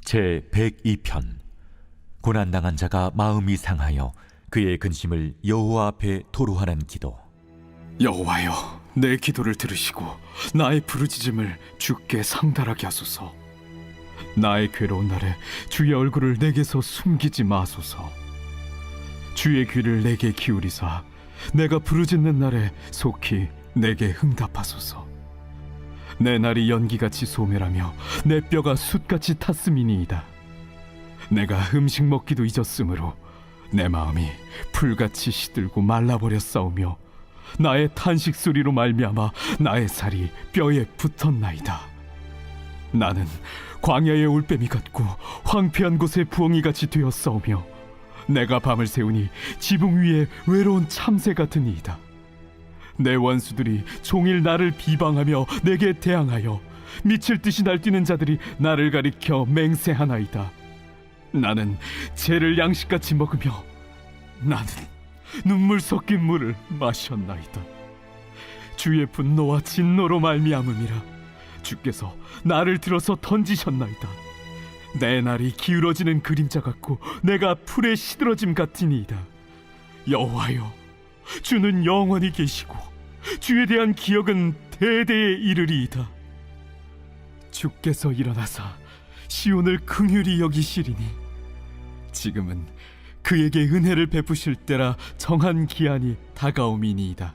제 102편. 고난당한 자가 마음이 상하여 그의 근심을 여호와 앞에 토로하는 기도. 여호와여, 내 기도를 들으시고 나의 부르짖음을 주께 상달하게 하소서. 나의 괴로운 날에 주의 얼굴을 내게서 숨기지 마소서. 주의 귀를 내게 기울이사 내가 부르짖는 날에 속히 내게 응답하소서. 내 날이 연기같이 소멸하며 내 뼈가 숯같이 탔음이니이다. 내가 음식 먹기도 잊었으므로 내 마음이 풀같이 시들고 말라버렸사오며 나의 탄식 소리로 말미암아 나의 살이 뼈에 붙었나이다. 나는 광야의 올빼미 같고 황폐한 곳의 부엉이같이 되었사오며 내가 밤을 새우니 지붕 위에 외로운 참새 같으니이다. 내 원수들이 종일 나를 비방하며 내게 대항하여 미칠 듯이 날뛰는 자들이 나를 가리켜 맹세하나이다. 나는 죄를 양식같이 먹으며 나는 눈물 섞인 물을 마셨나이다. 주의 분노와 진노로 말미암음이라 주께서 나를 들어서 던지셨나이다. 내 날이 기울어지는 그림자 같고 내가 풀에 시들어짐 같으니이다. 여호와여, 주는 영원히 계시고 주에 대한 기억은 대대에 이르리이다. 주께서 일어나사 시온을 긍휼히 여기시리니 지금은 그에게 은혜를 베푸실 때라 정한 기한이 다가옴이니이다.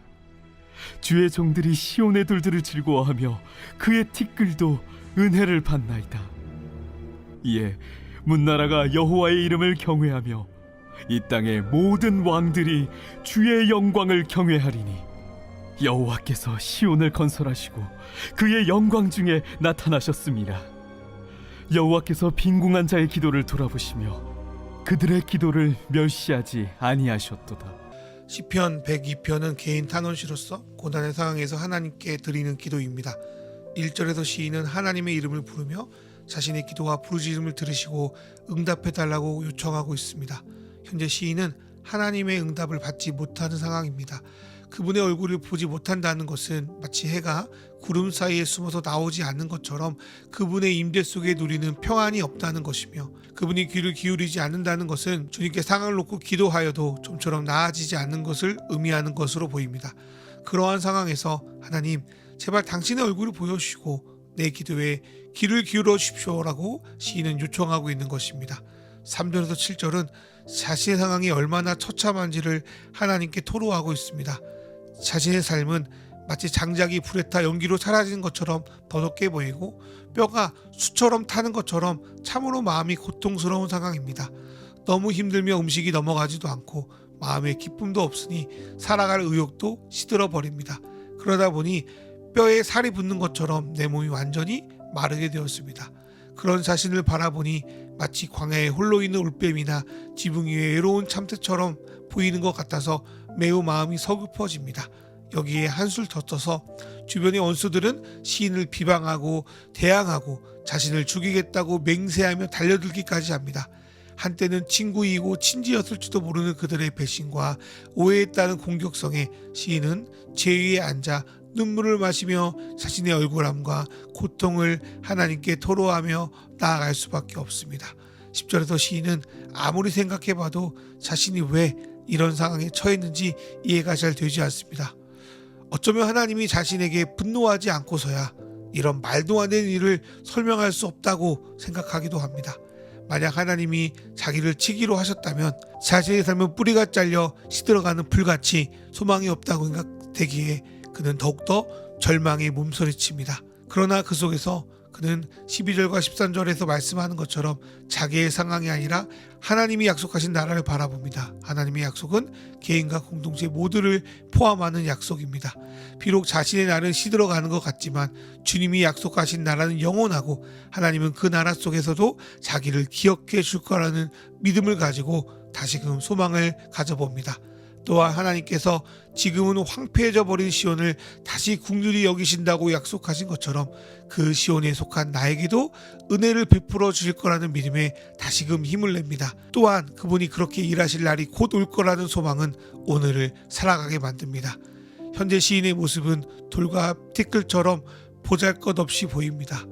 주의 종들이 시온의 돌들을 즐거워하며 그의 티끌도 은혜를 받나이다. 이에 문나라가 여호와의 이름을 경외하며 이 땅의 모든 왕들이 주의 영광을 경외하리니 여호와께서 시온을 건설하시고 그의 영광 중에 나타나셨습니다. 여호와께서 빈궁한 자의 기도를 돌아보시며 그들의 기도를 멸시하지 아니하셨도다. 시편 102편은 개인 탄원시로서 고난의 상황에서 하나님께 드리는 기도입니다. 1절에서 시인은 하나님의 이름을 부르며 자신의 기도와 부르짖음을 들으시고 응답해달라고 요청하고 있습니다. 현재 시인은 하나님의 응답을 받지 못하는 상황입니다. 그분의 얼굴을 보지 못한다는 것은 마치 해가 구름 사이에 숨어서 나오지 않는 것처럼 그분의 임재 속에 누리는 평안이 없다는 것이며, 그분이 귀를 기울이지 않는다는 것은 주님께 상을 놓고 기도하여도 좀처럼 나아지지 않는 것을 의미하는 것으로 보입니다. 그러한 상황에서 하나님, 제발 당신의 얼굴을 보여주시고 내 기도에 귀를 기울여 주십시오라고 시인은 요청하고 있는 것입니다. 3절에서 7절은 자신의 상황이 얼마나 처참한지를 하나님께 토로하고 있습니다. 자신의 삶은 마치 장작이 불에 타 연기로 사라지는 것처럼 버겁게 보이고 뼈가 숯처럼 타는 것처럼 참으로 마음이 고통스러운 상황입니다. 너무 힘들며 음식이 넘어가지도 않고 마음에 기쁨도 없으니 살아갈 의욕도 시들어 버립니다. 그러다 보니 뼈에 살이 붙는 것처럼 내 몸이 완전히 마르게 되었습니다. 그런 자신을 바라보니 마치 광야에 홀로 있는 올빼미나 지붕 위에 외로운 참새처럼 보이는 것 같아서 매우 마음이 서글퍼집니다. 여기에 한술 더 떠서 주변의 원수들은 시인을 비방하고 대항하고 자신을 죽이겠다고 맹세하며 달려들기까지 합니다. 한때는 친구이고 친지였을지도 모르는 그들의 배신과 오해에 따른 공격성에 시인은 제위에 앉아 눈물을 마시며 자신의 억울함과 고통을 하나님께 토로하며 나아갈 수밖에 없습니다. 10절에서 시인은 아무리 생각해봐도 자신이 왜 이런 상황에 처했는지 이해가 잘 되지 않습니다. 어쩌면 하나님이 자신에게 분노하지 않고서야 이런 말도 안 되는 일을 설명할 수 없다고 생각하기도 합니다. 만약 하나님이 자기를 치기로 하셨다면 자신의 삶은 뿌리가 잘려 시들어가는 풀같이 소망이 없다고 생각되기에 그는 더욱더 절망에 몸서리칩니다. 그러나 그 속에서 그는 12절과 13절에서 말씀하는 것처럼 자기의 상황이 아니라 하나님이 약속하신 나라를 바라봅니다. 하나님의 약속은 개인과 공동체 모두를 포함하는 약속입니다. 비록 자신의 날은 시들어가는 것 같지만 주님이 약속하신 나라는 영원하고 하나님은 그 나라 속에서도 자기를 기억해 줄 거라는 믿음을 가지고 다시금 소망을 가져봅니다. 또한 하나님께서 지금은 황폐해져 버린 시온을 다시 긍휼히 여기신다고 약속하신 것처럼 그 시온에 속한 나에게도 은혜를 베풀어 주실 거라는 믿음에 다시금 힘을 냅니다. 또한 그분이 그렇게 일하실 날이 곧 올 거라는 소망은 오늘을 살아가게 만듭니다. 현재 시인의 모습은 돌과 티끌처럼 보잘것없이 보입니다.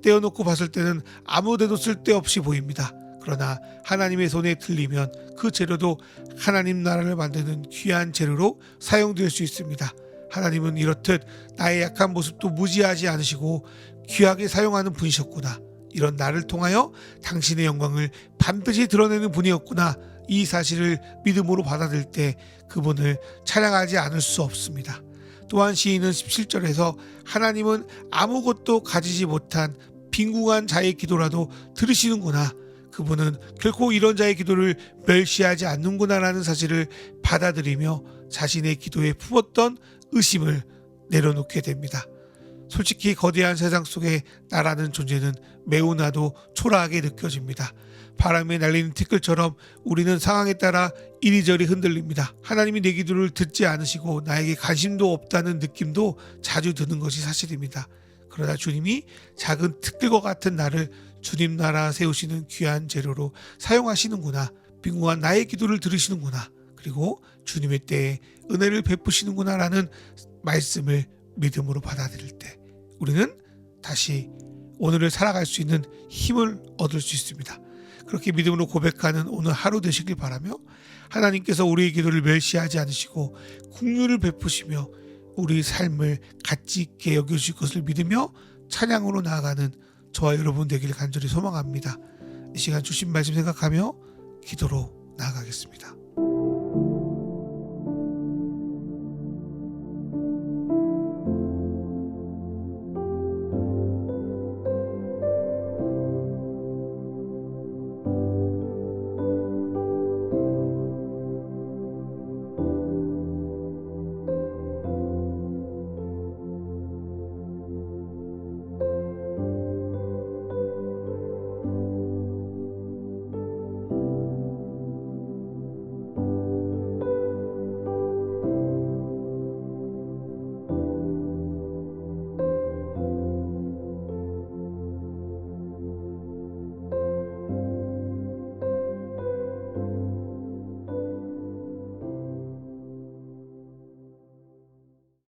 떼어놓고 봤을 때는 아무데도 쓸데없이 보입니다. 그러나 하나님의 손에 들리면 그 재료도 하나님 나라를 만드는 귀한 재료로 사용될 수 있습니다. 하나님은 이렇듯 나의 약한 모습도 무지하지 않으시고 귀하게 사용하는 분이셨구나. 이런 나를 통하여 당신의 영광을 반드시 드러내는 분이었구나. 이 사실을 믿음으로 받아들일 때 그분을 찬양하지 않을 수 없습니다. 또한 시인은 17절에서 하나님은 아무것도 가지지 못한 빈궁한 자의 기도라도 들으시는구나. 그분은 결코 이런 자의 기도를 멸시하지 않는구나라는 사실을 받아들이며 자신의 기도에 품었던 의심을 내려놓게 됩니다. 솔직히 거대한 세상 속에 나라는 존재는 매우 나도 초라하게 느껴집니다. 바람에 날리는 티끌처럼 우리는 상황에 따라 이리저리 흔들립니다. 하나님이 내 기도를 듣지 않으시고 나에게 관심도 없다는 느낌도 자주 드는 것이 사실입니다. 그러나 주님이 작은 티끌과 같은 나를 주님 나라 세우시는 귀한 재료로 사용하시는구나. 빈궁한 나의 기도를 들으시는구나. 그리고 주님의 때에 은혜를 베푸시는구나 라는 말씀을 믿음으로 받아들일 때 우리는 다시 오늘을 살아갈 수 있는 힘을 얻을 수 있습니다. 그렇게 믿음으로 고백하는 오늘 하루 되시길 바라며 하나님께서 우리의 기도를 멸시하지 않으시고 긍휼을 베푸시며 우리 삶을 가치 있게 여겨주실 것을 믿으며 찬양으로 나아가는 저와 여러분 되기를 간절히 소망합니다. 이 시간 주신 말씀 생각하며 기도로 나아가겠습니다.